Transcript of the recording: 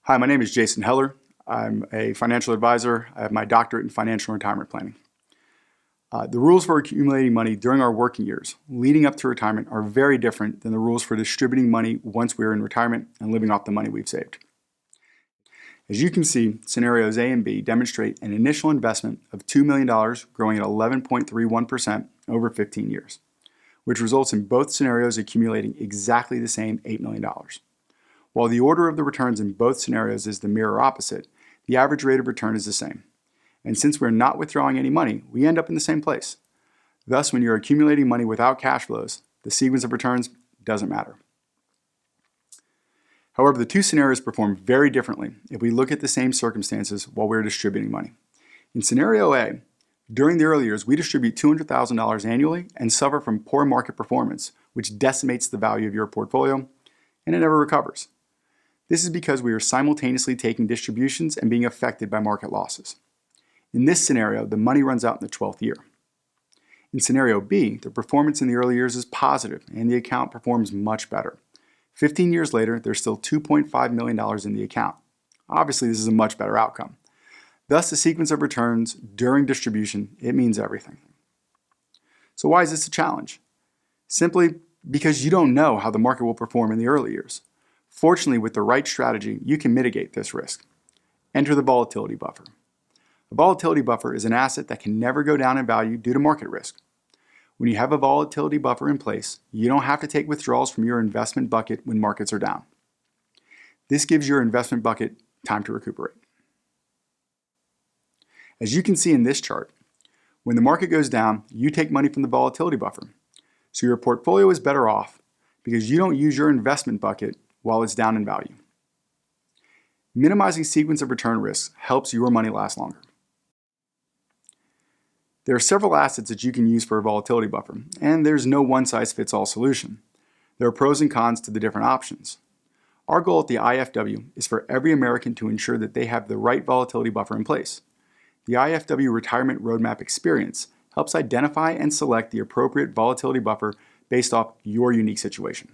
Hi, my name is Jason Heller. I'm a financial advisor. I have my doctorate in financial and retirement planning. The rules for accumulating money during our working years leading up to retirement are very different than the rules for distributing money once we're in retirement and living off the money we've saved. As you can see, scenarios A and B demonstrate an initial investment of $2 million growing at 11.31% over 15 years, which results in both scenarios accumulating exactly the same $8 million. While the order of the returns in both scenarios is the mirror opposite, the average rate of return is the same. And since we're not withdrawing any money, we end up in the same place. Thus, when you're accumulating money without cash flows, the sequence of returns doesn't matter. However, the two scenarios perform very differently if we look at the same circumstances while we're distributing money. In scenario A, during the early years, we distribute $200,000 annually and suffer from poor market performance, which decimates the value of your portfolio, and it never recovers. This is because we are simultaneously taking distributions and being affected by market losses. In this scenario, the money runs out in the 12th year. In scenario B, the performance in the early years is positive and the account performs much better. 15 years later, there's still $2.5 million in the account. Obviously, this is a much better outcome. Thus, the sequence of returns during distribution, it means everything. So why is this a challenge? Simply because you don't know how the market will perform in the early years. Fortunately, with the right strategy, you can mitigate this risk. Enter the volatility buffer. A volatility buffer is an asset that can never go down in value due to market risk. When you have a volatility buffer in place, you don't have to take withdrawals from your investment bucket when markets are down. This gives your investment bucket time to recuperate. As you can see in this chart, when the market goes down, you take money from the volatility buffer. So your portfolio is better off because you don't use your investment bucket while it's down in value. Minimizing sequence of return risks helps your money last longer. There are several assets that you can use for a volatility buffer, and there's no one-size-fits-all solution. There are pros and cons to the different options. Our goal at the IFW is for every American to ensure that they have the right volatility buffer in place. The IFW Retirement Roadmap Experience helps identify and select the appropriate volatility buffer based off your unique situation.